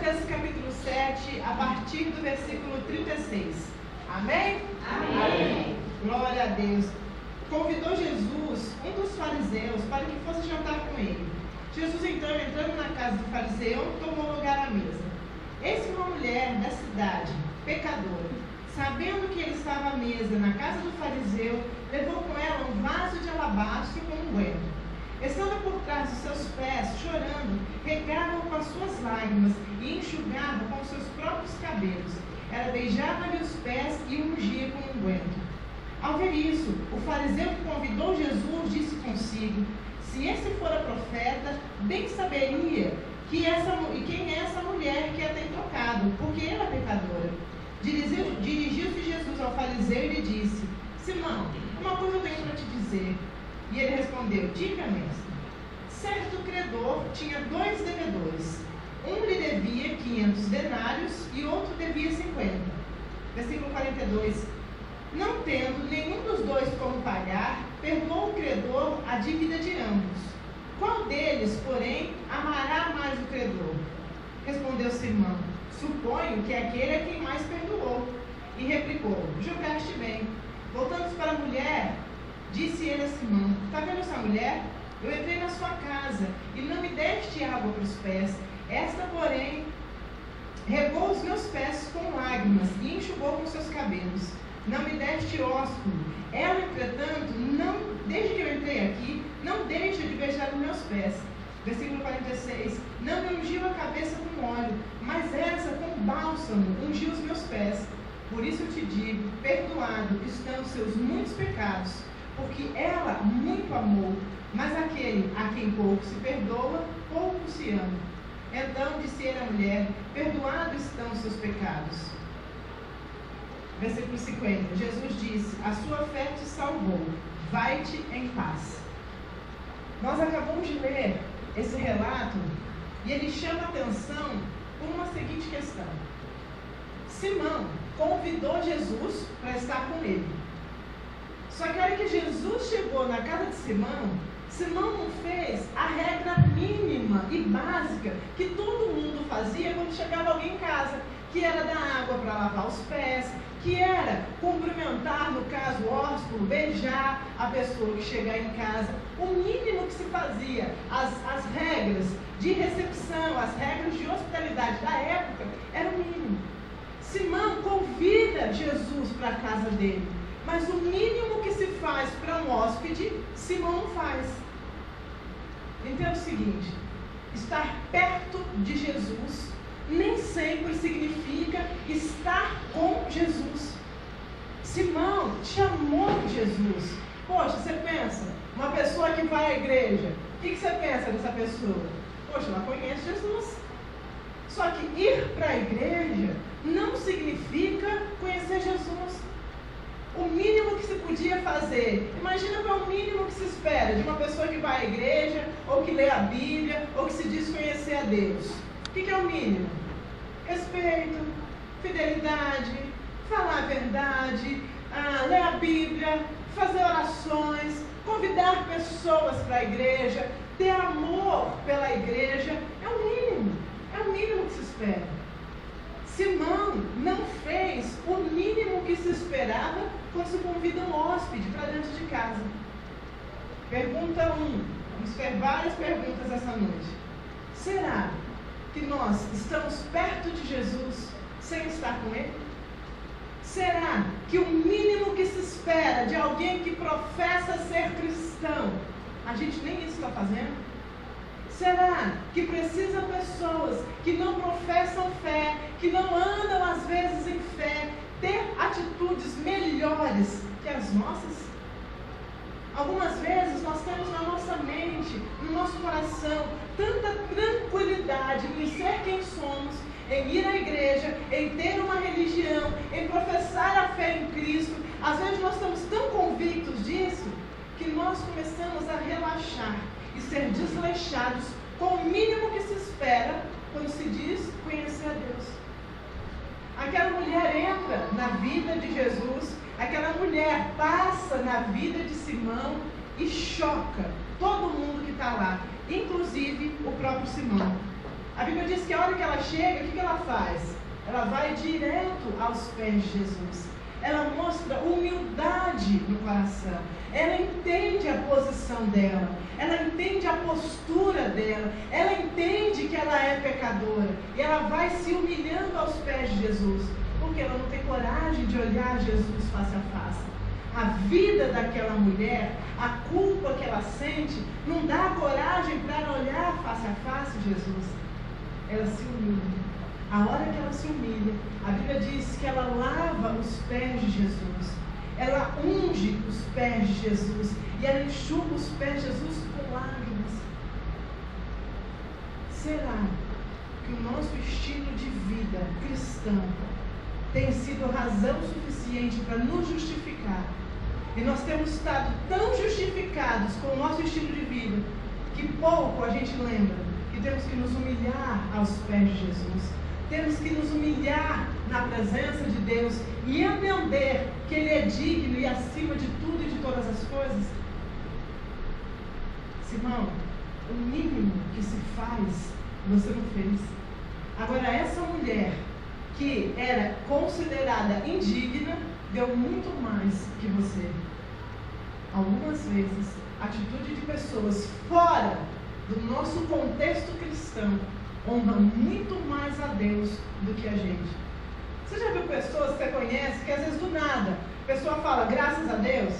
Mateus capítulo 7, a partir do versículo 36. Amém? Amém. Glória a Deus. Convidou Jesus, um dos fariseus, para que fosse jantar com ele. Jesus, então, entrando na casa do fariseu, tomou lugar à mesa. Eis que uma mulher da cidade, pecadora, sabendo que ele estava à mesa na casa do fariseu, levou com ela um vaso de alabastro com unguento. Estando por trás dos seus pés, chorando, regava-o com as suas lágrimas e enxugava com os seus próprios cabelos. Ela beijava-lhe os pés e o ungia com unguento. Ao ver isso, o fariseu que convidou Jesus disse consigo: se esse fora profeta, bem saberia quem é essa mulher que a tem tocado, porque ela é pecadora. Dirigiu-se Jesus ao fariseu e lhe disse: Simão, uma coisa eu tenho para te dizer. E ele respondeu: diga, mestre. Certo credor tinha 2 devedores. Um lhe devia 500 denários e outro devia 50. Versículo 42. Não tendo nenhum dos 2 como pagar, perdoou o credor a dívida de ambos. Qual deles, porém, amará mais o credor? Respondeu Simão: suponho que aquele é quem mais perdoou. E replicou: julgaste bem. Voltando-se para a mulher, disse ele a Simão: está vendo essa mulher? Eu entrei na sua casa e não me deste água para os pés. Esta, porém, regou os meus pés com lágrimas e enxugou com seus cabelos. Não me deste ósculo. Ela, entretanto, desde que eu entrei aqui, não deixa de beijar os meus pés. Versículo 46. Não me ungiu a cabeça com óleo, mas essa com bálsamo ungiu os meus pés. Por isso eu te digo, perdoado estão os seus muitos pecados, porque ela muito amou, mas aquele a quem pouco se perdoa, pouco se ama. Então disse ele à mulher: perdoados estão os seus pecados. Versículo 50. Jesus disse: a sua fé te salvou, vai-te em paz. Nós acabamos de ler esse relato e ele chama a atenção por uma seguinte questão. Simão convidou Jesus para estar com ele. Só que a hora que Jesus chegou na casa de Simão, Simão não fez a regra mínima e básica que todo mundo fazia quando chegava alguém em casa, que era dar água para lavar os pés, que era cumprimentar, no caso, o hóspede, beijar a pessoa que chegar em casa. O mínimo que se fazia, as regras de recepção, as regras de hospitalidade da época, era o mínimo. Simão convida Jesus para a casa dele, mas o mínimo que se faz para um hóspede, Simão não faz. Entenda o seguinte: estar perto de Jesus nem sempre significa estar com Jesus. Simão chamou Jesus. Poxa, você pensa, uma pessoa que vai à igreja, o que você pensa dessa pessoa? Poxa, ela conhece Jesus. Só que ir para a igreja não significa conhecer Jesus. O mínimo que se podia fazer, imagina qual é o mínimo que se espera de uma pessoa que vai à igreja, ou que lê a Bíblia, ou que se diz conhecer a Deus. O que é o mínimo? Respeito, fidelidade, falar a verdade, ler a Bíblia, fazer orações, convidar pessoas para a igreja, ter amor pela igreja. É o mínimo que se espera. Simão não fez o mínimo que se esperava quando se convida um hóspede para dentro de casa. Pergunta 1. Vamos ter várias perguntas essa noite. Será que nós estamos perto de Jesus sem estar com Ele? Será que o mínimo que se espera de alguém que professa ser cristão, a gente nem isso está fazendo? Será que precisa pessoas que não professam fé, que não andam às vezes em fé, ter atitudes melhores que as nossas? Algumas vezes nós temos na nossa mente, no nosso coração, tanta tranquilidade em ser quem somos, em ir à igreja, em ter uma religião, em professar a fé em Cristo. Às vezes nós estamos tão convictos disso que nós começamos a relaxar e ser desleixados com o mínimo que se espera quando se diz conhecer a Deus. Aquela mulher entra na vida de Jesus, aquela mulher passa na vida de Simão e choca todo mundo que está lá, inclusive o próprio Simão. A Bíblia diz que a hora que ela chega, o que ela faz? Ela vai direto aos pés de Jesus. Ela mostra humildade no coração. Ela entende a posição dela. Ela entende a postura dela. Ela entende que ela é pecadora. E ela vai se humilhando aos pés de Jesus. Porque ela não tem coragem de olhar Jesus face a face. A vida daquela mulher, a culpa que ela sente, não dá coragem para ela olhar face a face de Jesus. Ela se humilha. A hora que ela se humilha, a Bíblia diz que ela lava os pés de Jesus. Ela unge os pés de Jesus. E ela enxuga os pés de Jesus com lágrimas. Será que o nosso estilo de vida cristão tem sido razão suficiente para nos justificar? E nós temos estado tão justificados com o nosso estilo de vida, que pouco a gente lembra que temos que nos humilhar aos pés de Jesus. Temos que nos humilhar na presença de Deus e entender que Ele é digno e acima de tudo e de todas as coisas. Simão, o mínimo que se faz, você não fez. Agora, essa mulher que era considerada indigna, deu muito mais que você. Algumas vezes, a atitude de pessoas fora do nosso contexto cristão honra muito mais a Deus do que a gente. Você já viu pessoas que você conhece que às vezes do nada a pessoa fala, graças a Deus,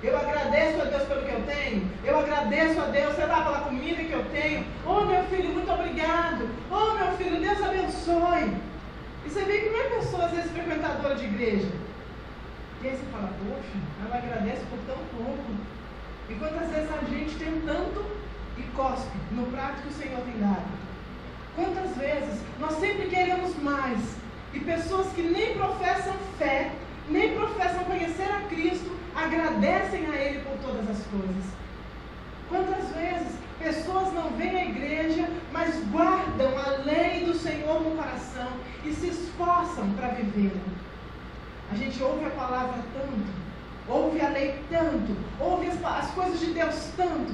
eu agradeço a Deus pelo que eu tenho, eu agradeço a Deus, sei lá, pela comida que eu tenho, oh meu filho, muito obrigado, oh meu filho, Deus abençoe. E você vê que não é pessoa às vezes frequentadora de igreja. E aí você fala, poxa, ela agradece por tão pouco. E quantas vezes a gente tem tanto e cospe no prato que o Senhor tem dado? Quantas vezes nós sempre queremos mais, e pessoas que nem professam fé, nem professam conhecer a Cristo, agradecem a Ele por todas as coisas. Quantas vezes pessoas não vêm à igreja, mas guardam a lei do Senhor no coração e se esforçam para vivê-la. A gente ouve a palavra tanto, ouve a lei tanto, ouve as coisas de Deus tanto,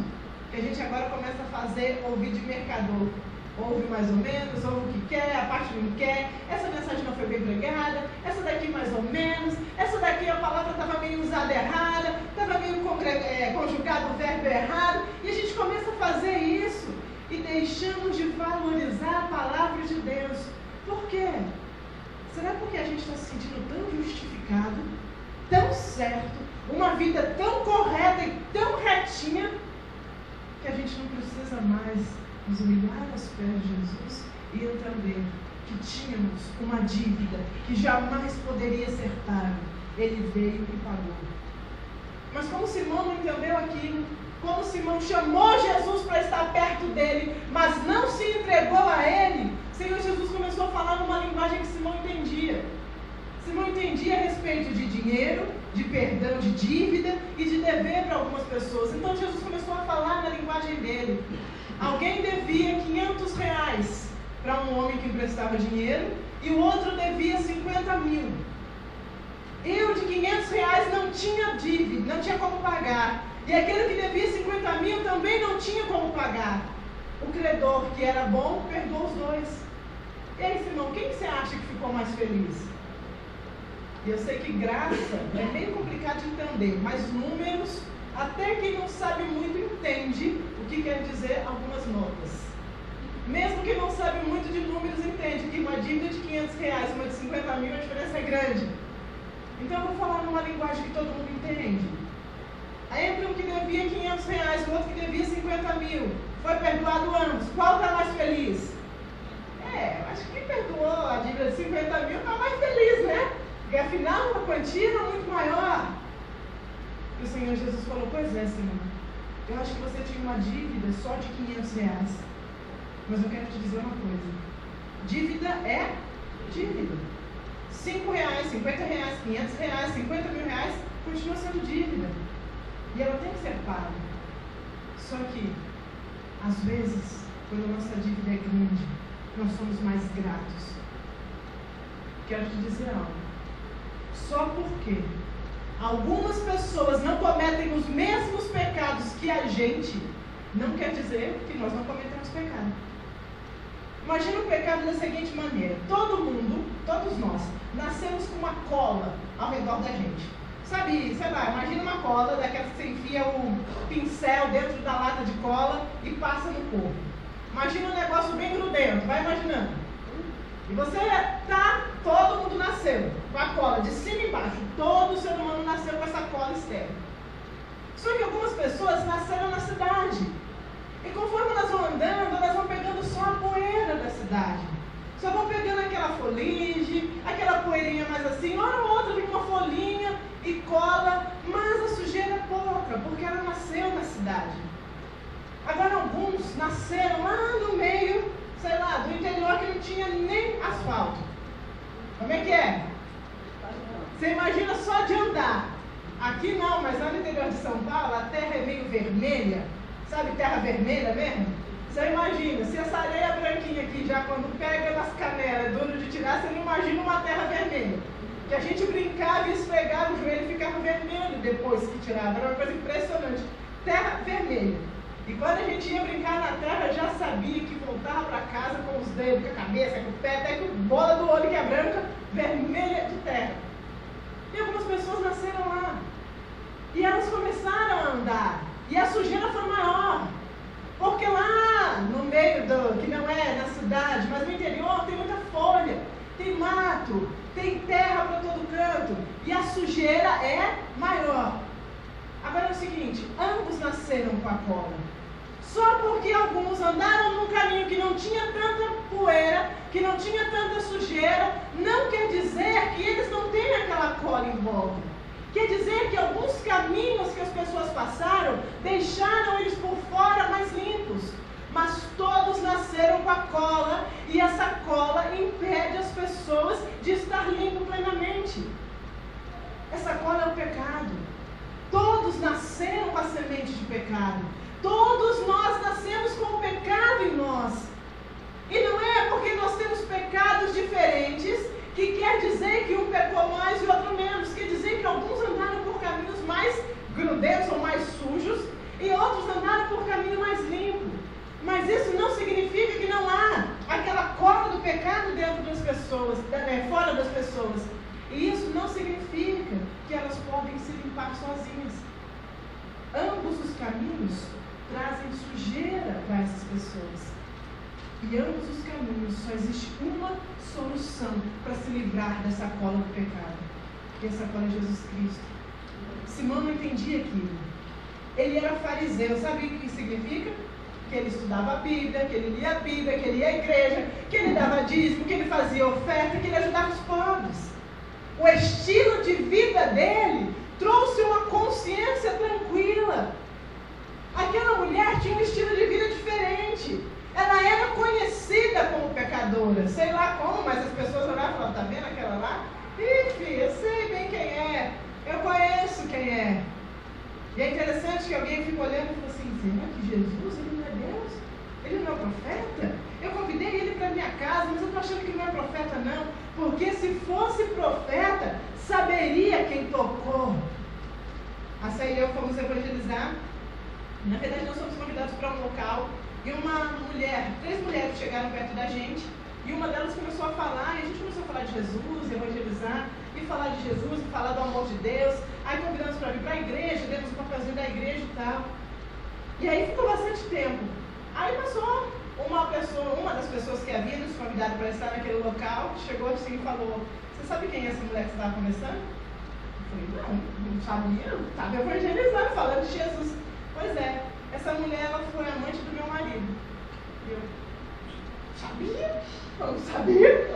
que a gente agora começa a fazer ouvir de mercador. Ouve mais ou menos, ouve o que quer, a parte que não quer, essa mensagem não foi bem pregada, essa daqui mais ou menos, essa daqui a palavra estava meio usada errada, estava meio conjugado o verbo errado, e a gente começa a fazer isso e deixamos de valorizar a palavra de Deus. Por quê? Será porque a gente está se sentindo tão justificado, tão certo, uma vida tão correta e tão retinha, que a gente não precisa mais nos humilhar aos pés de Jesus e entender que tínhamos uma dívida que jamais poderia ser paga. Ele veio e pagou. Mas como Simão não entendeu aquilo, como Simão chamou Jesus para estar perto dele, mas não se entregou a ele, o Senhor Jesus começou a falar numa linguagem que Simão entendia. Simão entendia a respeito de dinheiro, de perdão de dívida e de dever para algumas pessoas. Então Jesus começou a falar na linguagem dele. Alguém devia R$500 para um homem que emprestava dinheiro e o outro devia 50 mil. Eu de R$500 não tinha dívida, não tinha como pagar. E aquele que devia 50 mil também não tinha como pagar. O credor, que era bom, perdoou os dois. E aí, Simão, quem que você acha que ficou mais feliz? E eu sei que graça é meio complicado de entender, mas números, até quem não sabe muito entende o que quer dizer algumas notas. Mesmo quem não sabe muito de números entende que uma dívida de R$500 e uma de 50 mil, a diferença é grande. Então eu vou falar numa linguagem que todo mundo entende. Aí entre um que devia R$500 e o outro que devia 50 mil, foi perdoado ambos. Qual está mais feliz? Eu acho que quem perdoou a dívida de 50 mil está mais feliz, né? Porque afinal a quantia era muito maior. E o Senhor Jesus falou, pois é, Senhor, eu acho que você tinha uma dívida só de R$500. Mas eu quero te dizer uma coisa. Dívida é dívida. R$5, R$50, R$500, 50 mil reais, continua sendo dívida. E ela tem que ser paga. Só que, às vezes, quando a nossa dívida é grande, nós somos mais gratos. Quero te dizer algo. Só porque algumas pessoas não cometem os mesmos pecados que a gente, não quer dizer que nós não cometemos pecado. Imagina o pecado da seguinte maneira: todo mundo, todos nós, nascemos com uma cola ao redor da gente. Sabe, sei lá, imagina uma cola daquela que você enfia o pincel dentro da lata de cola e passa no corpo. Imagina um negócio bem grudento, vai imaginando. E você todo mundo nasceu com a cola de cima e embaixo. Todo ser humano nasceu com essa cola externa. Só que algumas pessoas nasceram na cidade. E conforme elas vão andando, elas vão pegando só a poeira da cidade. Só vão pegando aquela foligem, aquela poeirinha mais assim, hora ou outra vem uma folhinha e cola, mas a sujeira é pouca, porque ela nasceu na cidade. Agora alguns nasceram lá no meio, sei lá, do interior que não tinha nem asfalto. Como é que é? Você imagina só de andar. Aqui não, mas lá no interior de São Paulo a terra é meio vermelha. Sabe, terra vermelha mesmo? Você imagina, se essa areia branquinha aqui já quando pega nas canelas, é duro de tirar, você não imagina uma terra vermelha. Que a gente brincava e esfregava o joelho e ficava vermelho depois que tirava. Era uma coisa impressionante. Terra vermelha. E quando a gente ia brincar na terra, já sabia que voltava para casa com os dedos, com a cabeça, com o pé, até com a bola do olho que é branca, vermelha de terra. E algumas pessoas nasceram lá. E elas começaram a andar. E a sujeira foi maior. Porque lá no meio que não é na cidade, mas no interior tem muita folha, tem mato, tem terra para todo canto. E a sujeira é maior. Agora é o seguinte, ambos nasceram com a cola. Só porque alguns andaram num caminho que não tinha tanta poeira, que não tinha tanta sujeira, não quer dizer que eles não têm aquela cola em volta. Quer dizer que alguns caminhos que as pessoas passaram, deixaram eles por fora mais limpos. Mas todos nasceram com a cola, e essa cola impede as pessoas de estar limpo plenamente. Essa cola é o pecado. Todos nasceram com a semente de pecado. Todos nós nascemos com o pecado em nós. E não é porque nós temos pecados diferentes que quer dizer que um pecou mais e o outro menos. Quer dizer que alguns andaram por caminhos mais grudentos ou mais sujos e outros andaram por caminho mais limpo. Mas isso não significa que não há aquela cola do pecado dentro das pessoas, fora das pessoas. E isso não significa que elas podem se limpar sozinhas. Ambos os caminhos trazem sujeira para essas pessoas. E ambos os caminhos, só existe uma solução para se livrar dessa cola do pecado. E essa cola é Jesus Cristo. Simão não entendia aquilo. Ele era fariseu. Sabe o que significa? Que ele estudava a Bíblia, que ele lia a Bíblia, que ele ia à igreja, que ele dava dízimo, que ele fazia oferta, que ele ajudava os pobres. O estilo de vida dele trouxe uma consciência tranquila. Aquela mulher tinha um estilo de vida diferente. Ela era conhecida como pecadora. Sei lá como, mas as pessoas olhavam e falavam, tá vendo aquela lá? Ih, filha, eu sei bem quem é. Eu conheço quem é. E é interessante que alguém fica olhando e fala assim, será que Jesus, ele não é Deus? Ele não é profeta? Eu convidei ele para minha casa, mas eu estou achando que ele não é profeta não. Porque se fosse profeta, saberia quem tocou. A Saí e eu fomos evangelizar. Na verdade, nós fomos convidados para um local e três mulheres chegaram perto da gente e uma delas começou a falar, e a gente começou a falar de Jesus, evangelizar, e falar de Jesus, e falar do amor de Deus. Aí convidamos para vir para a igreja, demos um papelzinho da igreja e tal. E aí ficou bastante tempo. Aí passou uma das pessoas que havia nos convidado para estar naquele local, chegou assim e falou, você sabe quem é essa mulher que você estava conversando? Eu falei, não sabia, estava evangelizando, falando de Jesus. Pois é, essa mulher ela foi amante do meu marido. E eu, sabia? Eu não sabia.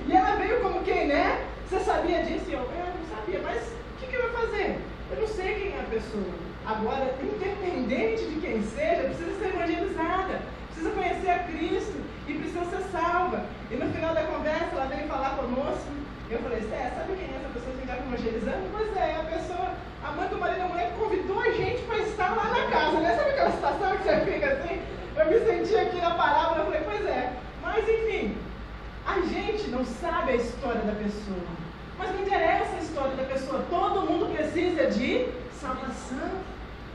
E ela veio como quem, né? Você sabia disso? E eu não sabia, mas o que eu vou fazer? Eu não sei quem é a pessoa. Agora, independente de quem seja, precisa ser evangelizada, precisa conhecer a Cristo e precisa ser salva. E no final da conversa, ela veio falar conosco. Eu falei, sabe quem é essa pessoa que está evangelizando? Pois é, a pessoa, a mãe do marido da mulher que convidou a gente para estar lá na casa, né? Sabe aquela situação que você fica assim? Eu me senti aqui na parábola, eu falei, pois é. Mas enfim, a gente não sabe a história da pessoa. Mas não interessa a história da pessoa. Todo mundo precisa de salvação.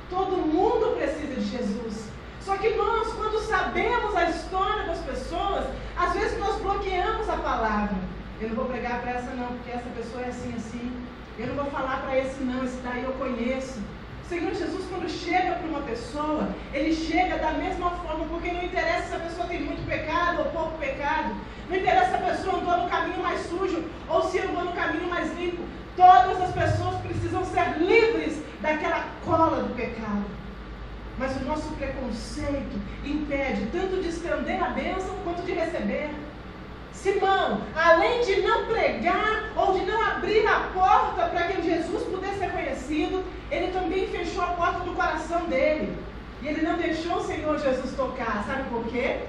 Todo mundo precisa de Jesus. Só que nós, quando sabemos a história das pessoas, às vezes nós bloqueamos a palavra. Eu não vou pregar para essa não, porque essa pessoa é assim, assim. Eu não vou falar para esse não, esse daí eu conheço. O Senhor Jesus, quando chega para uma pessoa, Ele chega da mesma forma, porque não interessa se a pessoa tem muito pecado ou pouco pecado. Não interessa se a pessoa andou no caminho mais sujo ou se andou no caminho mais limpo. Todas as pessoas precisam ser livres daquela cola do pecado. Mas o nosso preconceito impede tanto de estender a bênção quanto de receber. Simão, além de não pregar ou de não abrir a porta para que Jesus pudesse ser conhecido, ele também fechou a porta do coração dele. E ele não deixou o Senhor Jesus tocar. Sabe por quê?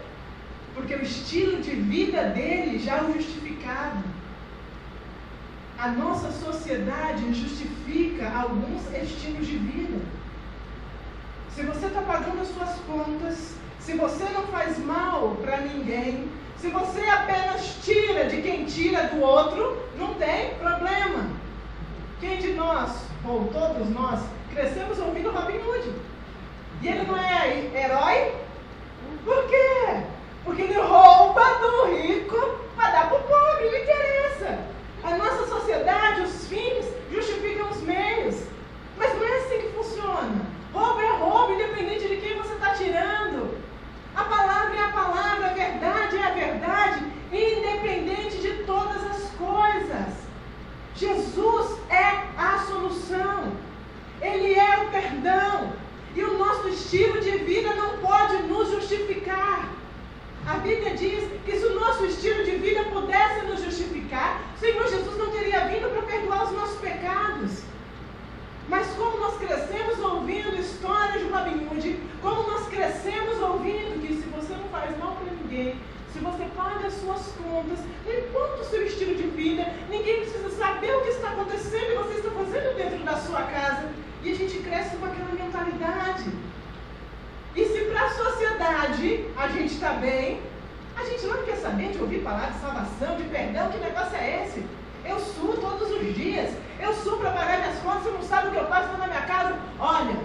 Porque o estilo de vida dele já o justificava. A nossa sociedade justifica alguns estilos de vida. Se você está pagando as suas contas, se você não faz mal para ninguém, se você apenas tira de quem tira do outro, não tem problema. Quem de nós, ou todos nós, crescemos ouvindo Robin Hood? E ele não é herói? Por quê? Porque ele rouba do rico para dar para o pobre, não interessa. A nossa sociedade, os fins justificam os meios. Mas não é assim que funciona. Roubo é roubo, independente de quem você está tirando. A palavra é a palavra, a verdade é a verdade, independente de todas as coisas. Jesus é a solução. Ele é o perdão. E o nosso estilo de vida não pode nos justificar. A Bíblia diz que se o nosso estilo de vida pudesse nos justificar, o Senhor Jesus não teria vindo para perdoar os nossos pecados. Mas como nós crescemos ouvindo histórias de Robin Hood, como nós crescemos ouvindo que se você não faz mal para ninguém, se você paga as suas contas, não importa o seu estilo de vida, ninguém precisa saber o que está acontecendo e você está fazendo dentro da sua casa. E a gente cresce com aquela mentalidade. E se para a sociedade a gente está bem, a gente não quer saber de ouvir palavras de salvação, de perdão, que negócio é esse? Eu suo todos os dias, eu suo para pagar minhas contas, você não sabe o que eu faço na minha casa. Olha,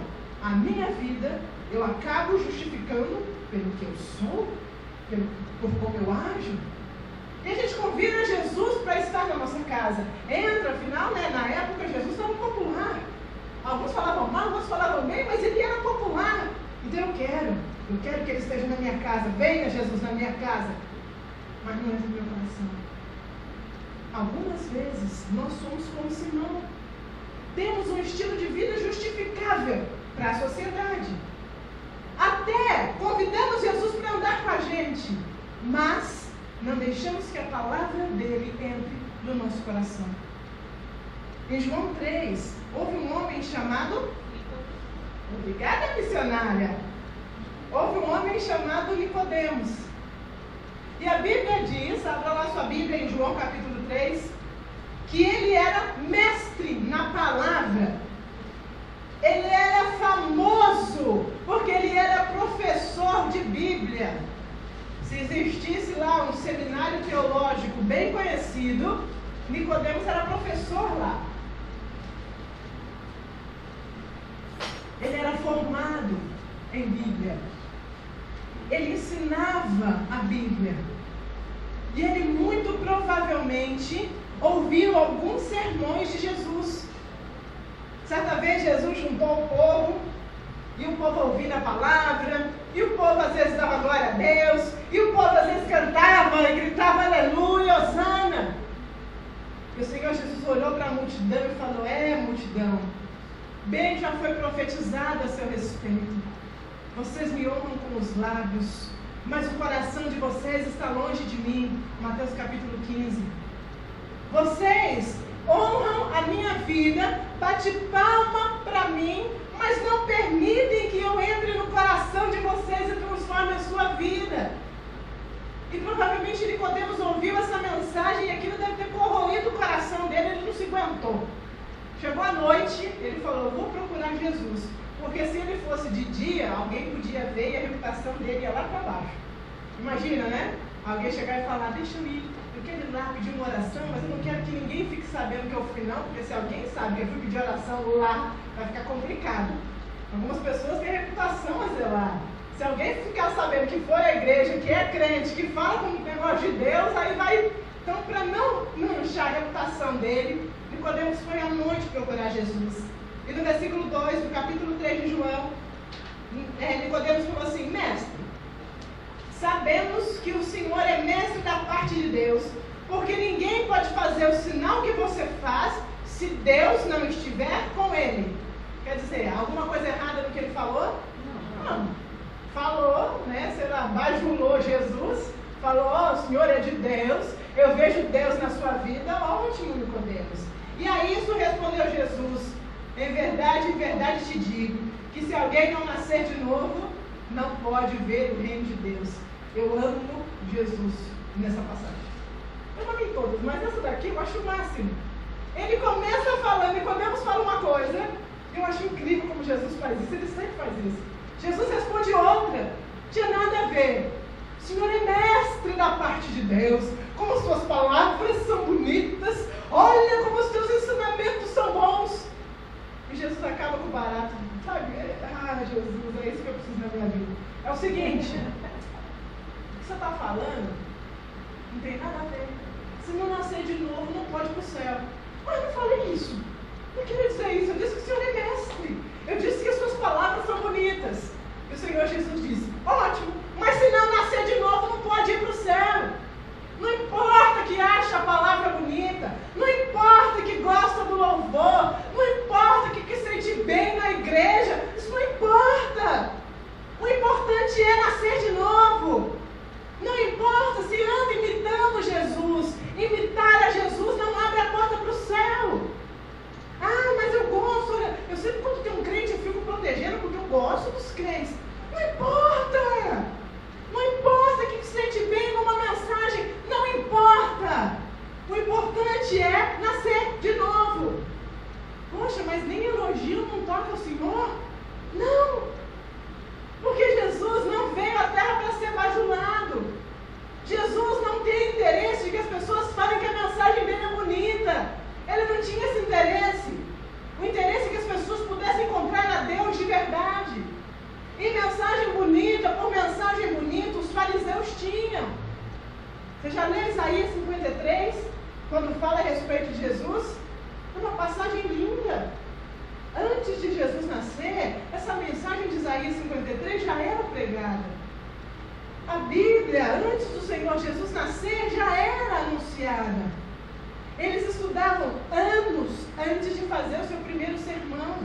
a minha vida eu acabo justificando pelo que eu sou, por como eu ajo. E a gente convida Jesus para estar na nossa casa. Entra, afinal, né, na época Jesus estava popular. Alguns falavam mal, alguns falavam bem, mas ele era popular. Então eu quero que ele esteja na minha casa. Venha Jesus na minha casa. Mas não entra no meu coração. Algumas vezes nós somos como Simão. Temos um estilo de vida justificável para a sociedade. Até convidamos Jesus para andar com a gente. Mas não deixamos que a palavra dele entre no nosso coração. Em João 3, houve um homem chamado... Obrigada, missionária. Houve um homem chamado Nicodemos. E a Bíblia diz, abra lá sua Bíblia em João capítulo 3, que ele era mestre na palavra. Ele era famoso, porque ele era professor de Bíblia. Se existisse lá um seminário teológico bem conhecido, Nicodemos era professor lá. Ele era formado em Bíblia. Ele ensinava a Bíblia. E ele muito provavelmente ouviu alguns sermões de Jesus. Certa vez Jesus juntou o povo, e o povo ouvindo a palavra, e o povo às vezes dava glória a Deus, e o povo às vezes cantava e gritava aleluia, hosana. E o Senhor Jesus olhou para a multidão e falou: multidão, bem já foi profetizado a seu respeito. Vocês me honram com os lábios, mas o coração de vocês está longe de mim. Mateus capítulo 15. Vocês honram a minha vida, bate palma para mim, mas não permitem que eu entre no coração de vocês e transforme a sua vida. E provavelmente Nicodemos ouviu essa mensagem e aquilo deve ter corroído o coração dele, ele não se aguentou. Chegou a noite, ele falou: eu vou procurar Jesus. Porque se ele fosse de dia, alguém podia ver e a reputação dele ia lá para baixo. Imagina, né? Alguém chegar e falar: deixa eu ir, eu quero ir lá pedir uma oração, mas eu não quero que ninguém fique sabendo que eu fui não, porque se alguém sabe que eu fui pedir oração lá, vai ficar complicado. Algumas pessoas têm reputação a zelar. Se alguém ficar sabendo que foi à igreja, que é crente, que fala com o negócio de Deus, aí vai... Então, para não manchar a reputação dele, Nicodemos foi à noite procurar Jesus. E no versículo 2, do capítulo 3 de João, Nicodemos falou assim: mestre, sabemos que o Senhor é mestre da parte de Deus, porque ninguém pode fazer o sinal que você faz se Deus não estiver com ele. Quer dizer, alguma coisa errada no que ele falou? Não. Falou, né? Sei lá, bajulou Jesus, falou: o Senhor é de Deus, eu vejo Deus na sua vida. Ótimo, Nicodemos. E a isso respondeu Jesus: em verdade te digo, que se alguém não nascer de novo, não pode ver o reino de Deus. Eu amo Jesus nessa passagem. Eu amei todas, mas essa daqui eu acho o máximo. Ele começa falando, Nicodemos fala uma coisa, eu acho incrível como Jesus faz isso, ele sempre faz isso. Jesus responde outra, tinha nada a ver. O Senhor é mestre da parte de Deus, como as suas palavras são bonitas, olha como os teus ensinamentos são bons. E Jesus acaba com o barato, sabe? Jesus, é isso que eu preciso na minha vida. É o seguinte, o que você está falando não tem nada a ver. Se não nascer de novo, não pode ir para o céu. Mas eu não falei isso. Não queria dizer isso. Eu disse que o Senhor é mestre. Eu disse que as suas palavras são bonitas. E o Senhor Jesus disse: ótimo, mas se não nascer de novo, não pode ir para o céu. Não importa que acha a palavra bonita, não importa que gosta do louvor, não importa que sente bem na igreja, isso não importa. O importante é nascer de novo. Não importa se anda imitando Jesus, imitar a Jesus não abre a porta para o céu. Mas eu gosto, eu sempre quando tem um crente eu fico protegendo porque eu gosto dos crentes. Não importa. Não importa que se sente bem numa mensagem, não importa. O importante é nascer de novo. Poxa, mas nem elogio não toca o Senhor? Não. Porque Jesus não veio à terra para ser bajulado. Jesus não tem interesse de que as pessoas falem que a mensagem dele é bonita. Ele não tinha esse interesse. O interesse é que as pessoas pudessem encontrar a Deus de verdade. E mensagem bonita, por mensagem bonita, os fariseus tinham. Você já leu Isaías 53? Quando fala a respeito de Jesus? É uma passagem linda. Antes de Jesus nascer, essa mensagem de Isaías 53 já era pregada. A Bíblia, antes do Senhor Jesus nascer, já era anunciada. Eles estudavam anos antes de fazer o seu primeiro sermão.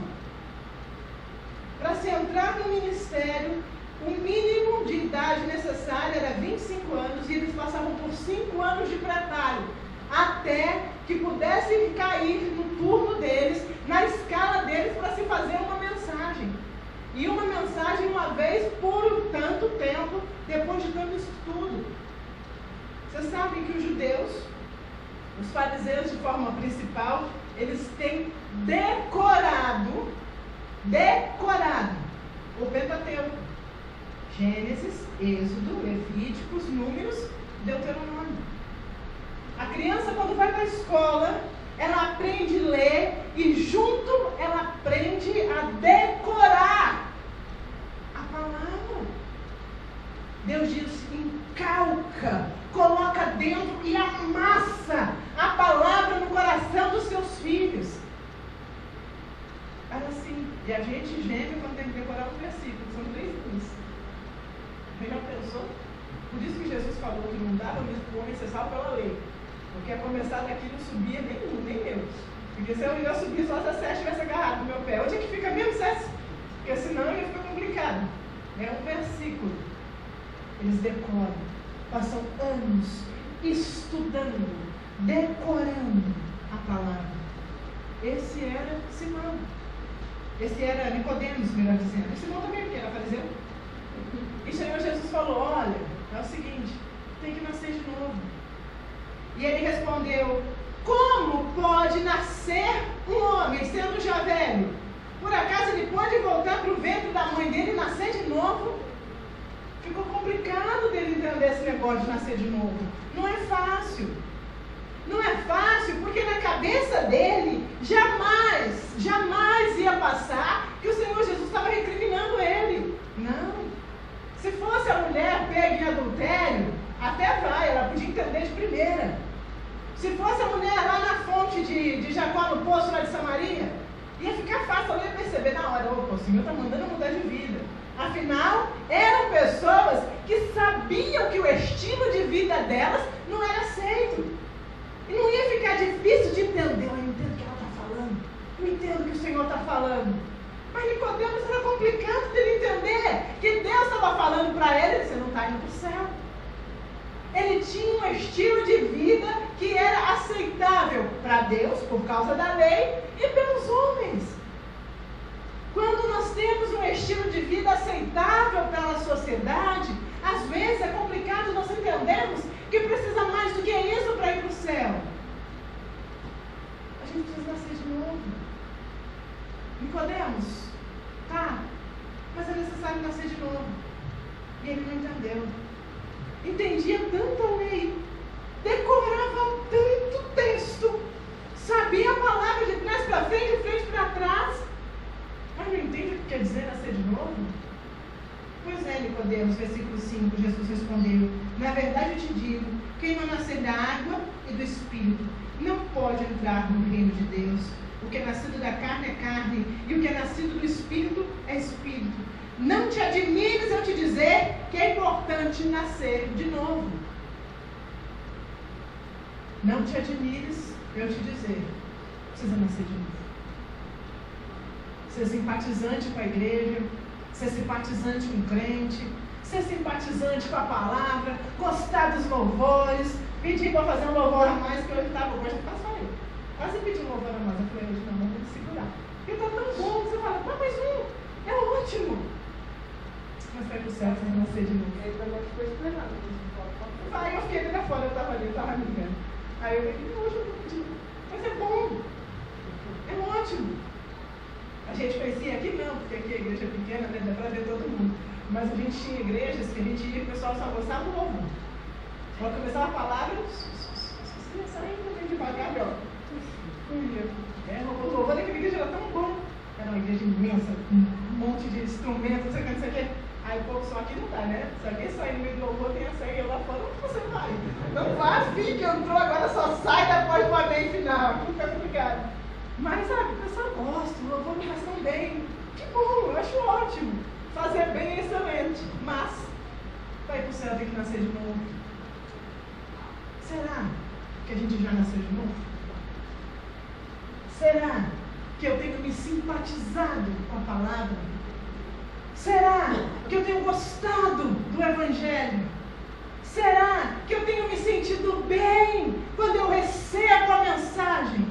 Para se entrar no ministério, o mínimo de idade necessária era 25 anos e eles passavam por 5 anos de preparo, até que pudessem cair no turno deles, na escala deles, para se fazer uma mensagem. E uma mensagem uma vez por tanto tempo, depois de tanto estudo. Vocês sabem que os judeus, os fariseus de forma principal, eles têm decorado o Pentateuco. Gênesis, Êxodo, Levíticos, Números, Deuteronômio. A criança, quando vai para a escola, ela aprende a ler e junto ela aprende a decorar a palavra. Deus diz: encalca, coloca dentro e amassa a palavra no coração dos seus filhos. Era assim. E a gente geme quando tem que decorar um versículo. São 3 anos. Você já pensou? Por isso que Jesus falou que não dava mesmo para o homem ser salvo pela lei. Porque a começar daqui não subia nem eu. Porque se eu subir só se a Sérgio tivesse agarrado no meu pé. Onde é que fica mesmo, Sérgio? Porque senão ia ficar complicado. É um versículo. Eles decoram. Passam anos estudando, decorando a palavra. Esse era Simão. Esse era Nicodemos, melhor dizendo. E Simão também, porque era fariseu. E o Senhor Jesus falou: olha, é o seguinte, tem que nascer de novo. E ele respondeu: como pode nascer um homem sendo já velho? Por acaso ele pode voltar para o ventre da mãe dele e nascer de novo? Ficou complicado dele entender esse negócio de nascer de novo. Não é fácil. Não é fácil porque na cabeça dele jamais ia passar que o Senhor Jesus estava recriminando ele. Não. adultério, até vai, ela podia entender de primeira. Se fosse a mulher lá na fonte de Jacó, no poço lá de Samaria, ia ficar fácil, ela ia perceber na hora, opa, o Senhor está mandando mudar de vida. Afinal, eram pessoas que sabiam que o estilo de vida delas não era aceito. E não ia ficar difícil de entender. Eu entendo o que ela está falando. Eu entendo o que o Senhor está falando. Mas Nicodemos era complicado dele entender que Deus estava falando para ele, você não está indo para o céu. Ele tinha um estilo de vida que era aceitável para Deus, por causa da lei, e pelos homens. Quando nós temos um estilo de vida aceitável pela sociedade, às vezes é complicado nós entendermos que precisa mais do que isso para ir para o céu. A gente precisa nascer de novo. Nicodemos, tá, mas é necessário nascer de novo. E ele não entendeu. Entendia tanta lei, decorava tanto texto, sabia a palavra de trás para frente, de frente para trás, mas não entende o que quer dizer nascer de novo? Pois é, Nicodemos, versículo 5, Jesus respondeu: na verdade eu te digo, quem não nascer da água e do Espírito não pode entrar no reino de Deus. O que é nascido da carne é carne, e o que é nascido do Espírito é Espírito. Não te admires eu te dizer que é importante nascer de novo. Não te admires eu te dizer, precisa nascer de novo. Ser simpatizante com a igreja, ser simpatizante com o crente, ser simpatizante com a palavra, gostar dos louvores, pedir para fazer um louvor a mais, que hoje estava, hoje eu quase pedi um louvor a mais. Eu falei, hoje não, vamos segurar. Porque está tão bom, você fala, não, mas é ótimo. Mas vai para o céu, você vai nascer de novo. Ele também ficou esperando. Aí eu fiquei ali na fora, eu estava ali, eu estava ligando. Aí eu falei, hoje eu vou pedir. Mas é bom. É ótimo. A gente conhecia aqui não, porque aqui a igreja é pequena, né? Dá para ver todo mundo. Mas a gente tinha igrejas que a gente ia e o pessoal só gostava do louvor. Quando começava a palavra, saindo bem devagar, ó. O louvor daquela igreja era tão bom. Era uma igreja imensa, um monte de instrumentos, não sei o que. Aí o povo só aqui não dá, né? Se alguém sair no meio do louvor, tem a ceia lá fora, onde você vai? Não vai, fique, entrou, agora só sai depois do amém final. Fica complicado. Mas, sabe, o pessoal gosta, o louvor não faz tão bem. Que bom, eu acho ótimo. Fazer bem é excelente. Mas, para ir para o céu tem que nascer de novo. Será que a gente já nasceu de novo? Será que eu tenho me simpatizado com a palavra? Será que eu tenho gostado do Evangelho? Será que eu tenho me sentido bem quando eu recebo a mensagem?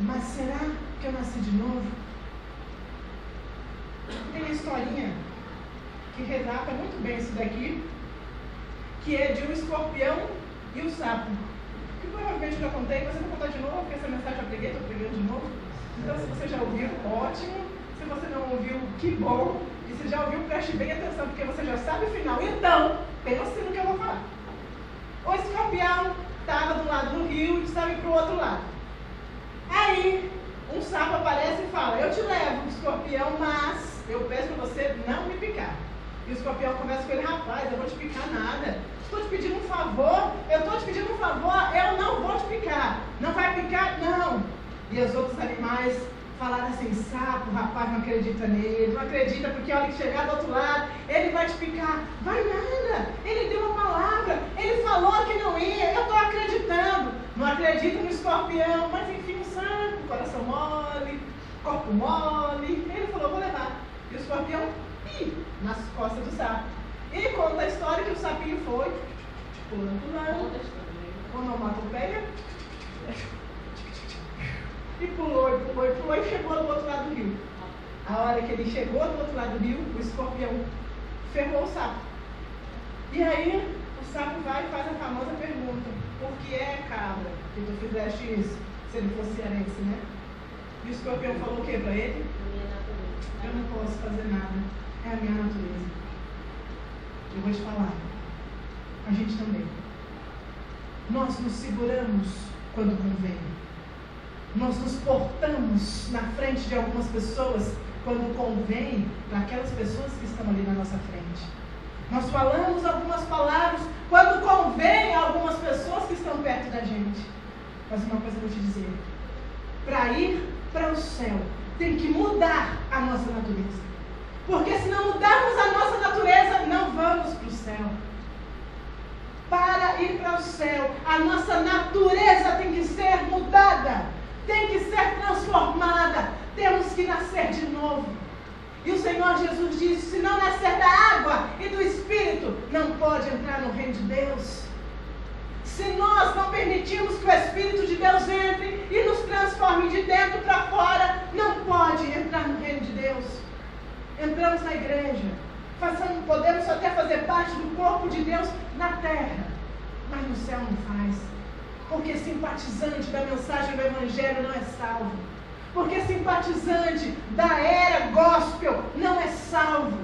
Mas será que eu nasci de novo? Tem uma historinha que retrata muito bem isso daqui, que é de um escorpião e um sapo. Que provavelmente eu já contei, mas eu vou contar de novo, porque essa mensagem eu peguei, estou pregando de novo. Então, se você já ouviu, ótimo. Se você não ouviu, que bom. E se já ouviu, preste bem atenção, porque você já sabe o final. Então, pense no que eu vou falar. O escorpião estava do lado do rio e estava para o outro lado. Aí, um sapo aparece e fala: eu te levo, escorpião, mas eu peço para você não me picar. E o escorpião começa com ele: rapaz, eu vou te picar nada. Estou te pedindo um favor, eu não vou te picar. Não vai picar? Não. E os outros animais falaram assim: sapo, rapaz, não acredita nele, não acredita, porque olha que chegar do outro lado, ele vai te picar. Vai nada, ele deu uma palavra, ele falou que não ia, eu estou acreditando. Não acredito no escorpião, mas enfim, o sapo, coração mole, corpo mole. Ele falou: vou levar. E o escorpião, nas costas do sapo. E conta a história que o sapinho foi pulando, onomatopeia, e pulou, e chegou do outro lado do rio. A hora que ele chegou do outro lado do rio, o escorpião ferrou o sapo. E aí, o sapo vai e faz a famosa pergunta: por que é, cabra, que tu fizeste isso? Se ele fosse cearense, né? E o escorpião falou o que para ele? Eu não posso fazer nada, é a minha natureza. Eu vou te falar, a gente também. Nós nos seguramos quando convém. Nós nos portamos na frente de algumas pessoas quando convém para aquelas pessoas que estão ali na nossa frente. Nós falamos algumas palavras quando convém a algumas pessoas que estão perto da gente. Mas uma coisa eu vou te dizer: para ir para o céu, tem que mudar a nossa natureza. Porque se não mudarmos a nossa natureza, não vamos para o céu. Para ir para o céu, a nossa natureza tem que ser mudada, tem que ser transformada. Temos que nascer de novo. E o Senhor Jesus disse: se não nascer da água e do Espírito, não pode entrar no reino de Deus. Se nós não permitirmos que o Espírito de Deus entre e nos transforme de dentro para fora, não pode entrar no reino de Deus. Entramos na igreja, podemos até fazer parte do corpo de Deus na terra, mas no céu não faz. Porque simpatizante da mensagem do Evangelho não é salvo. Porque simpatizante da era gospel não é salvo.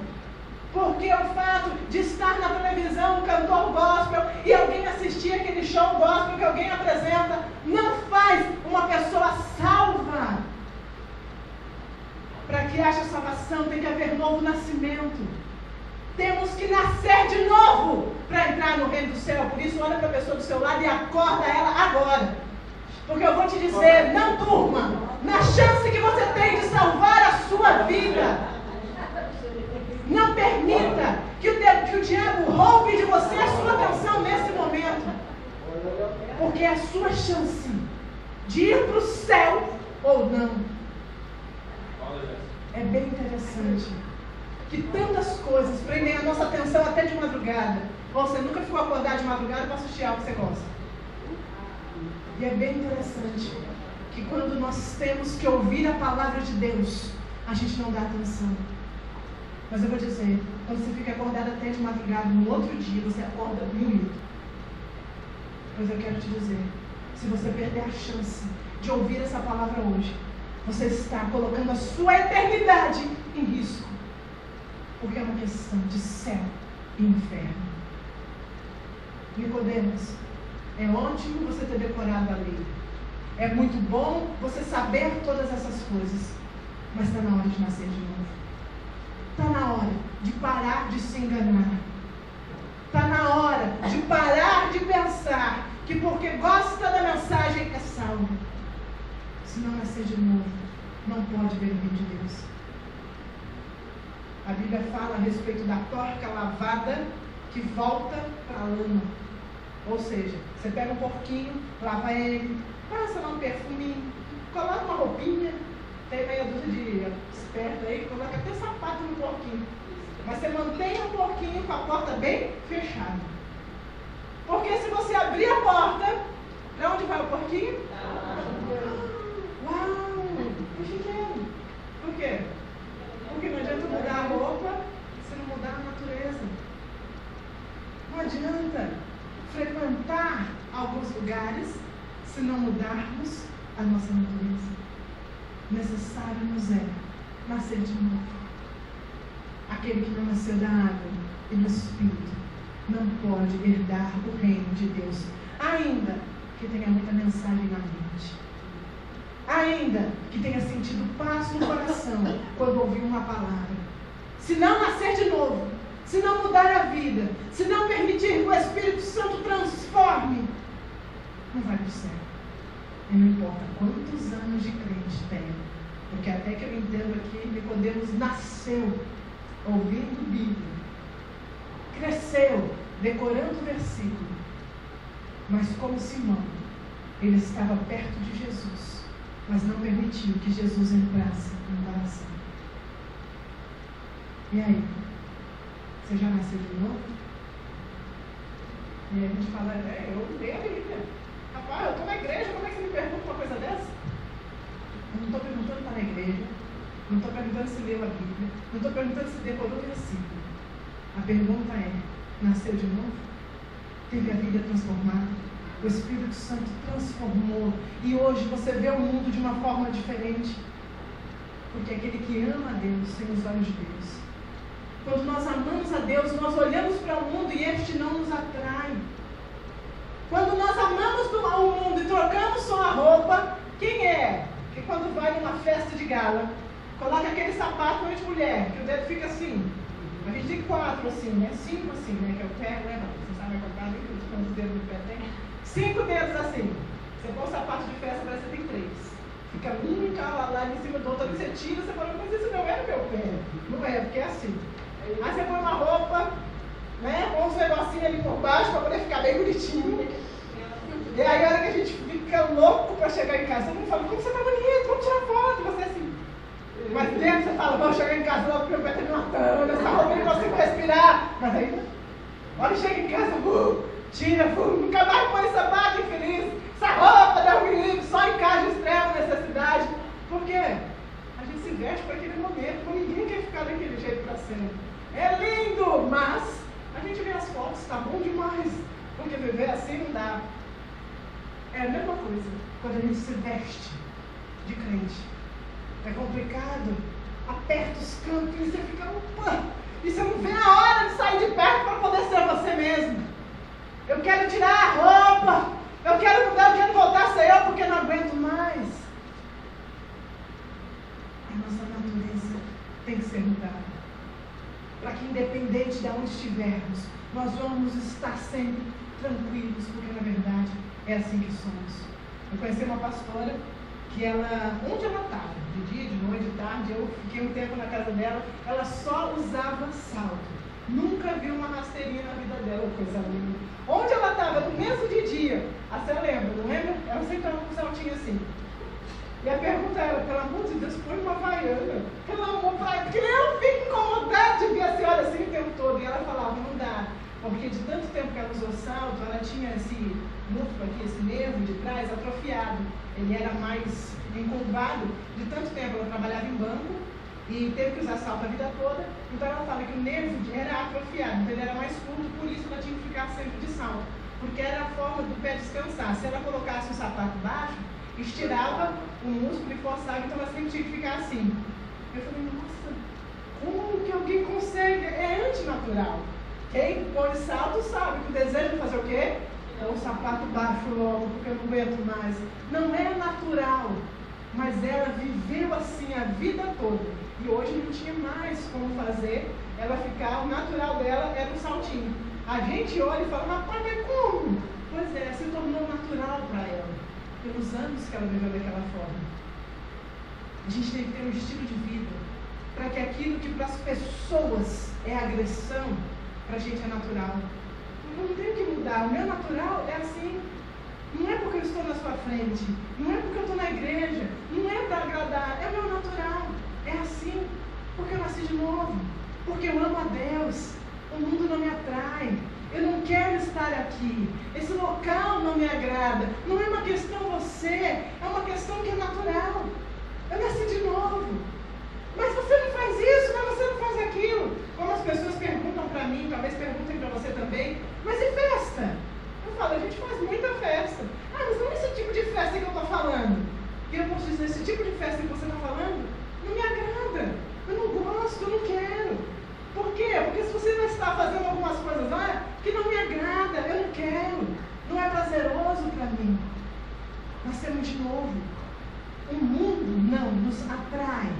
Porque o fato de estar na televisão um cantor gospel e alguém assistir aquele show gospel que alguém apresenta, não faz uma pessoa salva. Para que haja salvação tem que haver novo nascimento. Temos que nascer de novo para entrar no reino do céu. Por isso, olha para a pessoa do seu lado e acorda ela agora. Porque eu vou te dizer, não durma na chance que você tem de salvar a sua vida. Não permita que o diabo roube de você a sua atenção nesse momento. Porque é a sua chance de ir para o céu ou não. É bem interessante que tantas coisas prendem a nossa atenção até de madrugada. Ou você nunca ficou acordado de madrugada para assistir algo que você gosta. E é bem interessante que quando nós temos que ouvir a palavra de Deus, a gente não dá atenção. Mas eu vou dizer, quando você fica acordado até de madrugada, no outro dia você acorda bonito. Pois eu quero te dizer, se você perder a chance de ouvir essa palavra hoje, você está colocando a sua eternidade em risco. Porque é uma questão de céu e inferno. Nicodemos, é ótimo você ter decorado a lei. É muito bom você saber todas essas coisas. Mas está na hora de nascer de novo. Está na hora de parar de se enganar. Está na hora de parar de pensar que porque gosta da mensagem é salvo. Se não nascer de novo, não pode ver o reino de Deus. A Bíblia fala a respeito da porca lavada que volta para a lama. Ou seja, você pega um porquinho, lava ele, passa lá um perfuminho, coloca uma roupinha, tem meia dúzia de esperto aí, coloca até sapato no porquinho. Mas você mantém o porquinho com a porta bem fechada. Porque se você abrir a porta, para onde vai o porquinho? Uau! Engenheiro. Por quê? Porque não adianta mudar a roupa se não mudar a natureza. Não adianta frequentar alguns lugares se não mudarmos a nossa natureza. Necessário nos é nascer de novo. Aquele que não nasceu da água e do Espírito não pode herdar o reino de Deus, ainda que tenha muita mensagem na mente, ainda que tenha sentido paz no coração quando ouviu uma palavra. Se não nascer de novo, se não mudar a vida, se não permitir que o Espírito Santo transforme, não vai para o céu. E não importa quantos anos de crente tem, porque até que eu entendo aqui, Nicodemos nasceu ouvindo Bíblia, cresceu decorando o versículo, mas como Simão, ele estava perto de Jesus, mas não permitiu que Jesus entrasse no coração. E aí? Você já nasceu de novo? E aí a gente fala, eu leio a Bíblia. Rapaz, eu estou na igreja, como é que você me pergunta uma coisa dessa? Eu não estou perguntando se está na igreja, não estou perguntando se leu a Bíblia, não estou perguntando se decorou o versículo. A pergunta é, nasceu de novo? Teve a vida transformada? O Espírito Santo transformou e hoje você vê o mundo de uma forma diferente. Porque aquele que ama a Deus tem os olhos de Deus. Quando nós amamos a Deus, nós olhamos para o mundo e este não nos atrai. Quando nós amamos o mundo e trocamos só a roupa, quem é que quando vai numa festa de gala, coloca aquele sapato de mulher, que o dedo fica assim, A gente tem 4 assim, né? 5 assim, né? Que é o pé, né? Você sabe contar, nem quantos dedos no pé tem? 5 dedos assim. Você põe o sapato de festa, parece que você tem 3. Fica um encalado em cima do outro, você tira, você fala, mas isso não é meu pé. Não é, porque é assim. Aí você põe uma roupa, né? Põe uns negocinhos ali por baixo para poder ficar bem bonitinho. E aí a hora que a gente fica louco para chegar em casa, todo mundo fala, como você tá bonito, vamos tirar foto, você assim. Mas dentro você fala, vou chegar em casa logo porque meu pé tá me matando, essa roupa eu não consigo respirar. Mas aí, a hora que chega em casa, tira, nunca mais põe sapato infeliz. Essa roupa dá um livre, só em casa de extrema necessidade. Por quê? A gente se veste para aquele momento, porque ninguém quer ficar daquele jeito para sempre. É lindo, mas a gente vê as fotos, tá bom demais. Porque viver assim não dá. É a mesma coisa quando a gente se veste de crente. É complicado, aperta os cantos e você fica, opa, e você não vê a hora de sair de perto para poder ser você mesmo. Eu quero tirar a roupa, eu quero mudar, eu quero voltar a ser eu porque não aguento mais. A nossa natureza tem que ser mudada. Para que independente de onde estivermos, nós vamos estar sempre tranquilos, porque na verdade é assim que somos. Eu conheci uma pastora que ela, onde ela estava, de dia, de noite, de tarde, eu fiquei um tempo na casa dela, ela só usava salto. Nunca vi uma rasteirinha na vida dela, coisa linda. Onde ela estava, no mesmo de dia, a você lembra, não lembra? Ela sempre estava com um saltinho assim. E a pergunta era, pelo amor de Deus, põe uma havaiana. Pelo amor de Deus, porque eu fico incomodada de ver a senhora assim o tempo todo. E ela falava, não dá. Porque de tanto tempo que ela usou salto, ela tinha esse músculo aqui, esse nervo de trás, atrofiado. Ele era mais encurvado. De tanto tempo ela trabalhava em banco e teve que usar salto a vida toda. Então ela fala que o nervo era atrofiado, então ele era mais curto, por isso ela tinha que ficar sempre de salto. Porque era a forma do pé descansar. Se ela colocasse o sapato baixo, estirava o músculo e forçava, então ela sempre tinha que ficar assim. Eu falei, nossa, como que alguém consegue? É antinatural. Quem põe salto sabe que o desejo de fazer o quê? É o sapato baixo logo, porque eu não aguento mais. Não é natural, mas ela viveu assim a vida toda. E hoje não tinha mais como fazer ela ficar, o natural dela era um saltinho. A gente olha e fala, mas como? Pois é, se tornou natural para ela, pelos anos que ela viveu daquela forma. A gente tem que ter um estilo de vida, para que aquilo que para as pessoas é agressão, para a gente é natural. Eu não tenho que mudar, o meu natural é assim. Não é porque eu estou na sua frente, não é porque eu estou na igreja, não é para agradar, é o meu natural. É assim, porque eu nasci de novo, porque eu amo a Deus, o mundo não me atrai, eu não quero estar aqui, esse local não me agrada, não é uma questão você, é uma questão que é natural. Eu nasci de novo, mas você não faz isso, mas você não faz aquilo. Como as pessoas perguntam para mim, talvez perguntem para você também, mas e festa? Eu falo, a gente faz muita festa. Ah, mas não é esse tipo de festa que eu estou falando. E eu posso dizer, esse tipo de festa que você está falando não me agrada, eu não gosto, eu não quero. Por quê? Porque se você vai estar fazendo algumas coisas lá que não me agrada, eu não quero, não é prazeroso para mim. Nascemos de novo. O mundo não nos atrai.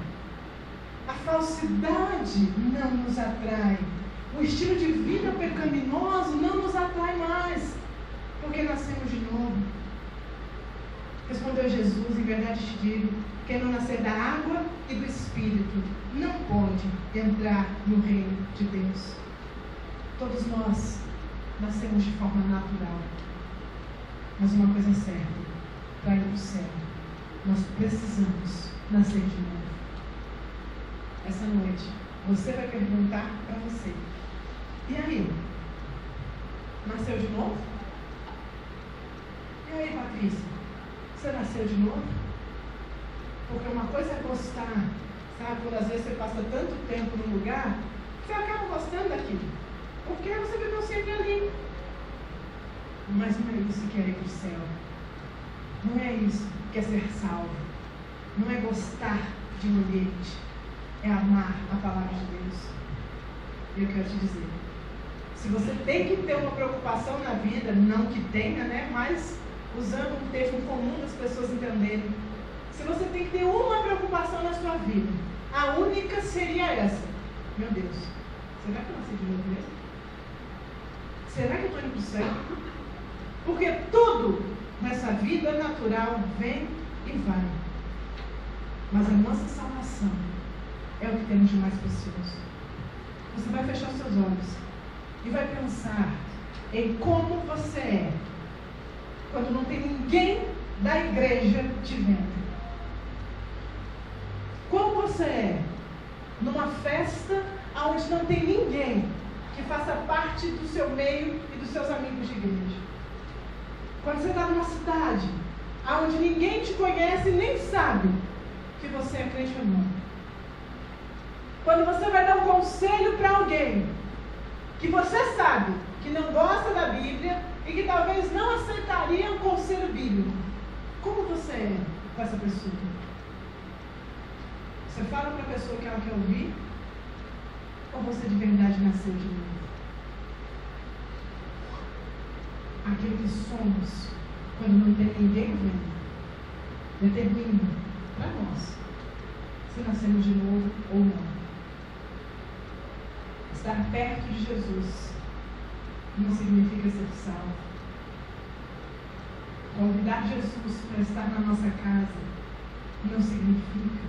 A falsidade não nos atrai. O estilo de vida pecaminoso não nos atrai mais. Porque nascemos de novo. Respondeu Jesus, em verdade te digo, quem não nascer da água e do Espírito não pode entrar no reino de Deus. Todos nós nascemos de forma natural. Mas uma coisa é certa, para ir para o céu, nós precisamos nascer de novo. Essa noite, você vai perguntar para você, e aí? Nasceu de novo? E aí, Patrícia? Você nasceu de novo? Porque uma coisa é gostar, sabe? Quando às vezes você passa tanto tempo num lugar, você acaba gostando daquilo. Porque você viveu sempre ali. Mas não é isso que é ir para o céu. Não é isso que é ser salvo. Não é gostar de um ambiente. É amar a palavra de Deus. E eu quero te dizer, se você tem que ter uma preocupação na vida, não que tenha, né? Mas usando um termo comum das pessoas entenderem. Se você tem que ter uma preocupação na sua vida, a única seria essa. Meu Deus, será que eu nasci de novo mesmo? Será que eu estou indo para o céu? Porque tudo nessa vida natural vem e vai. Mas a nossa salvação é o que temos de mais precioso. Você vai fechar os seus olhos e vai pensar em como você é quando não tem ninguém da igreja te vendo. Como você é numa festa onde não tem ninguém que faça parte do seu meio e dos seus amigos de igreja. Quando você está numa cidade onde ninguém te conhece e nem sabe que você é crente ou não. Quando você vai dar um conselho para alguém que você sabe que não gosta da Bíblia e que talvez não aceitaria um conselho bíblico. Como você é com essa pessoa? Você fala para a pessoa que ela quer ouvir? Ou você de verdade nasceu de novo? Aquilo que somos, quando não tem ninguém vendo, determina para nós se nascemos de novo ou não. Estar perto de Jesus não significa ser salvo. Convidar Jesus para estar na nossa casa não significa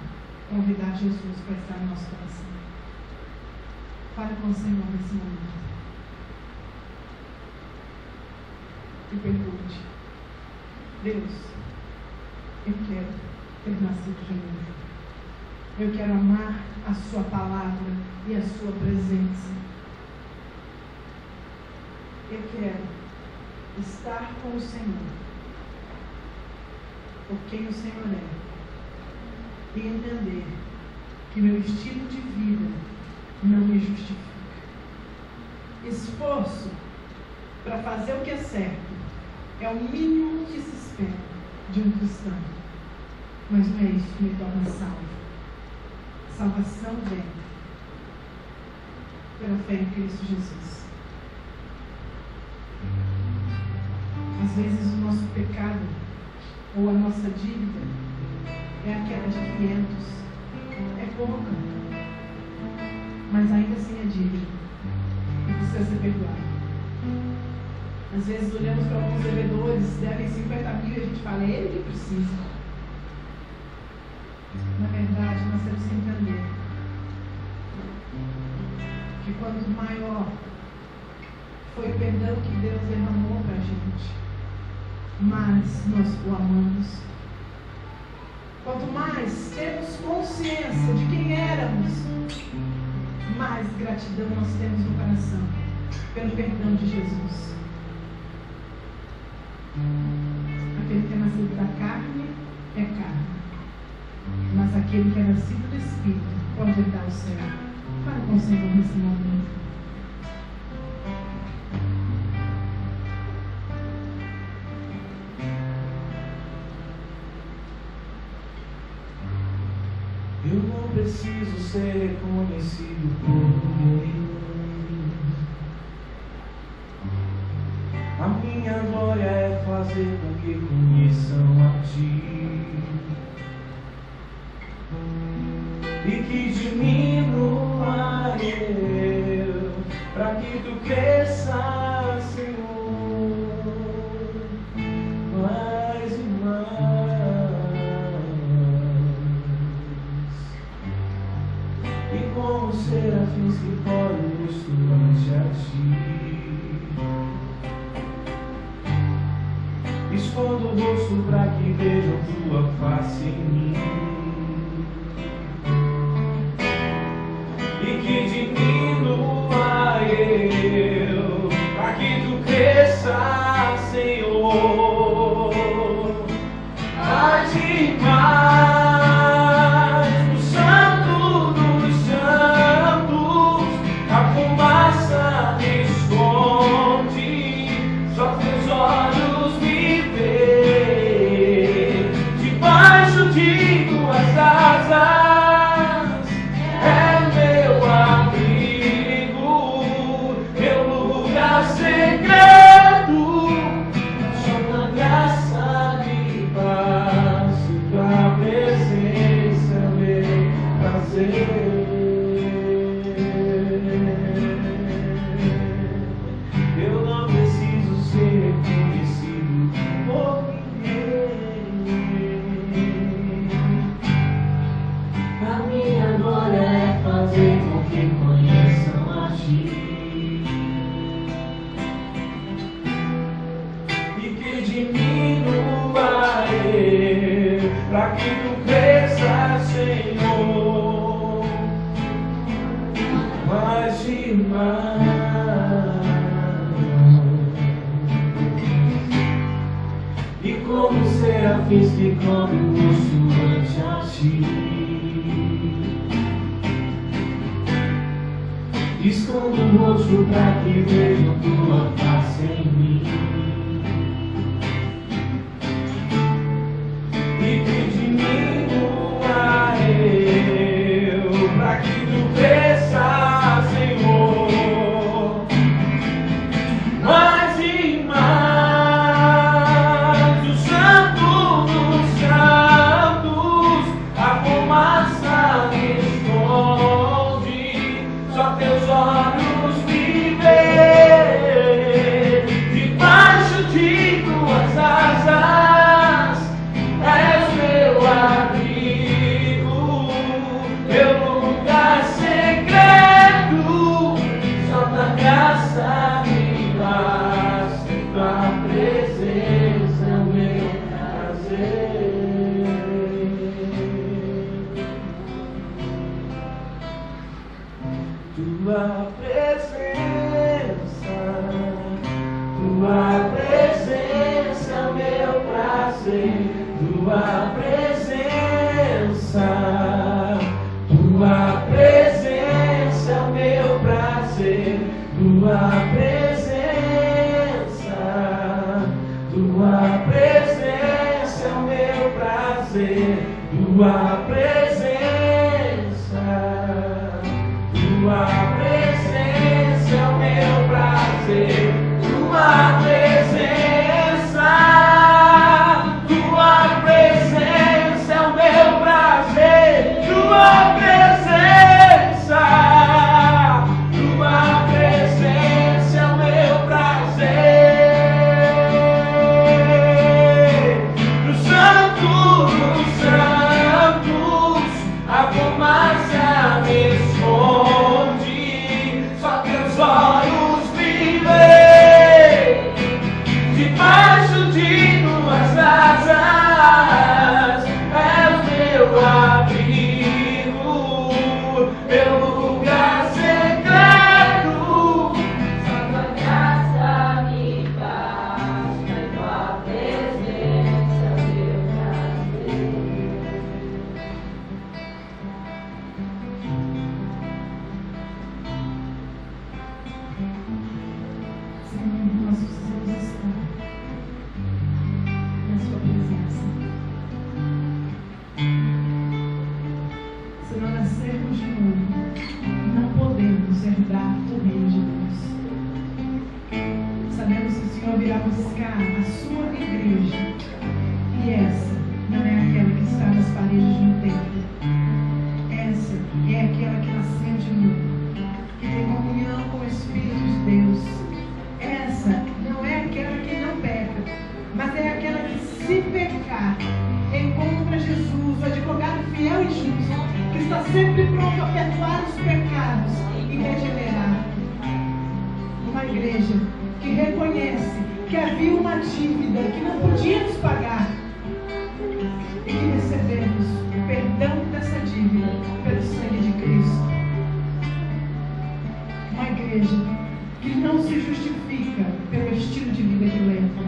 convidar Jesus para estar no nosso coração. Fale com o Senhor nesse momento. E pergunte: Deus, eu quero ter nascido de novo. Eu quero amar a sua palavra e a sua presença. Eu quero estar com o Senhor, por quem o Senhor é, e entender que meu estilo de vida não me justifica. Esforço para fazer o que é certo é o mínimo que se espera de um cristão, mas não é isso que me torna salvo. Salvação vem pela fé em Cristo Jesus. Às vezes o nosso pecado ou a nossa dívida é aquela de 500. É pouca, mas ainda assim é dívida e precisa ser perdoada. Às vezes olhamos para alguns devedores, devem 50 mil e a gente fala: ele que precisa. Na verdade, nós temos que entender que quanto maior foi o perdão que Deus derramou para a gente, mais nós o amamos. Quanto mais temos consciência de quem éramos, mais gratidão nós temos no coração pelo perdão de Jesus. Aquele que é nascido da carne é carne, mas aquele que é nascido do Espírito pode herdar o céu. Fale com o Senhor nesse momento. Eu não preciso ser reconhecido por ninguém. A minha glória é fazer com que conheçam a Ti, e que diminua eu, para que Tu cresça, Senhor, mais e mais. E como serafins que podem o rosto ante a Ti, escondo o rosto para que vejam Tua face em mim, e que diminua eu, para que Tu cresça, Senhor, mais e mais. No Santo dos Santos, a fumaça me esconde, só Teus olhos me veem, debaixo de Tua diminua eu, para que tu cresça, Senhor, mais e mais. E como serafins que cobrem o rosto ante a ti, escondo o rosto para que vejam tua face em mim, e que diminua eu, para que tu cresça, Senhor, mais e mais. O Santo dos Santos, a fumaça me esconde, só teus olhos me veem, debaixo de tuas asas és meu abrigo, meu lugar secreto, só tua graça me basta, tua presença é o meu prazer. Tua presença é o meu prazer, tua presença é o meu prazer, tua presença é o meu prazer, tua presença é o meu prazer, tua presença é o meu prazer, tua presença é o meu prazer. No Santo dos Santos, a fumaça me esconde, só teus olhos me veem, debaixo de tuas asas és meu abrigo, meu lugar secreto, Só tua graça me basta, e tua presença é meu prazer. Senhor, nós precisamos estar na sua presença. Se não nascermos de novo, não podemos herdar o reino de Deus. Sabemos que o Senhor virá buscar a sua igreja, e essa não é aquela que está nas paredes de um templo. Essa é aquela que nasceu de novo, que tem comunhão com o Espírito de Deus. Essa não é aquela que não peca, mas é aquela que, se pecar, encontra Jesus, o advogado fiel e justo, que está sempre pronto a perdoar os pecados e regenerar. Uma igreja que reconhece que havia uma dívida que não podíamos pagar e que recebemos o perdão dessa dívida pelo sangue de Cristo. Uma igreja que não se justifica pelo estilo de vida que leva.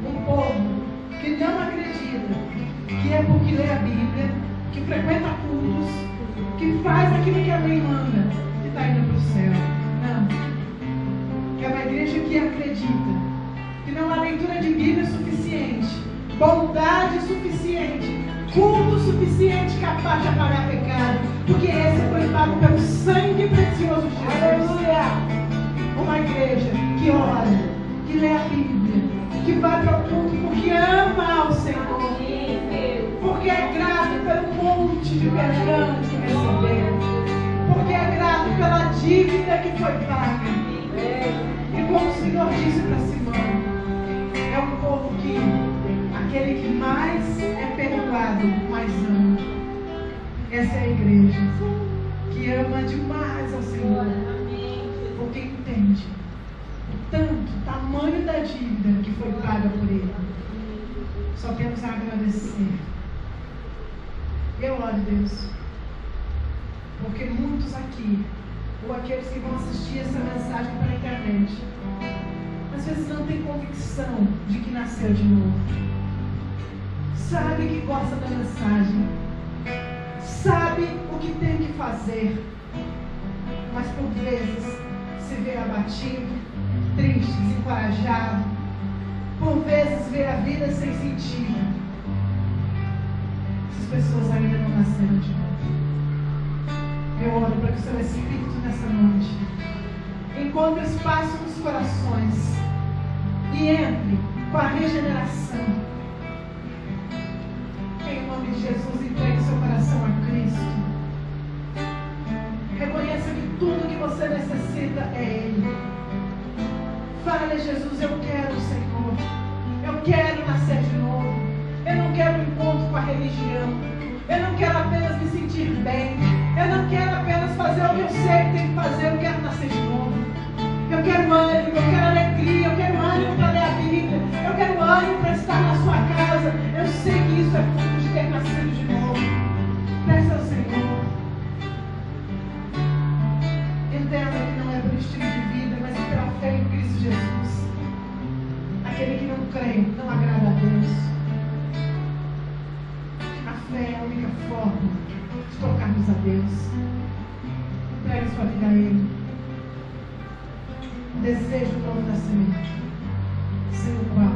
Um povo que não acredita que é porque lê a Bíblia, que frequenta cultos, que faz aquilo que a lei manda, que está indo para o céu. Não. É uma igreja que acredita que não há leitura de Bíblia suficiente, bondade suficiente, culto suficiente capaz de apagar pecado, porque esse foi pago pelo sangue precioso de Jesus. Aleluia! Uma igreja que ora, que lê a Bíblia, que vai para o culto porque ama ao Senhor, porque é grato pelo monte de perdão que recebeu, porque é grato pela dívida que foi paga. E como o Senhor disse para Simão, é um povo que aquele que mais é perdoado, mais ama. Essa é a igreja que ama demais ao Senhor, porque entende tanto, tamanho da dívida que foi paga por Ele. Só temos a agradecer. Eu oro, Deus, porque muitos aqui, ou aqueles que vão assistir essa mensagem pela internet, às vezes não tem convicção de que nasceu de novo. Sabe que gosta da mensagem, sabe o que tem que fazer, mas por vezes se vê abatido, triste, desencorajado, por vezes vê a vida sem sentido. Essas pessoas ainda não nasceram de novo. Eu oro para que o seu Espírito nessa noite encontre espaço nos corações e entre com a regeneração. Em nome de Jesus, entregue seu coração a Cristo. Reconheça que tudo que você necessita é Ele. Fale, Jesus, eu quero o Senhor. Eu quero nascer de novo. Eu não quero um encontro com a religião. Eu não quero apenas me sentir bem. Eu não quero apenas fazer o que eu sei que tem que fazer. Eu quero nascer de novo. Eu quero ânimo, eu quero alegria, eu quero ânimo para ler a Bíblia. Eu quero ânimo para estar na sua casa. Eu sei que isso é fruto de ter nascido de novo. Peça ao Senhor. Entenda que não é pelo estilo de vida, mas é pela fé em Cristo Jesus. Aquele que não crê não agrada a Deus. A fé é a única forma de tocarmos a Deus. Entregue sua vida a Ele. Desejo o novo nascimento, sem o qual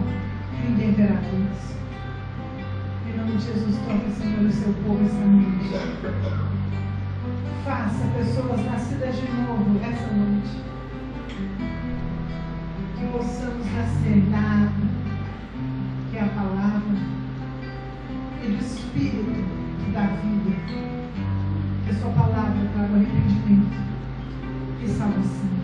ninguém verá Deus. Em nome de Jesus, toque, Senhor, o seu povo essa noite. Faça pessoas nascidas de novo essa noite. Que possamos nascer da água, que é a palavra, e do Espírito da vida. Que a sua palavra traga arrependimento e salvação.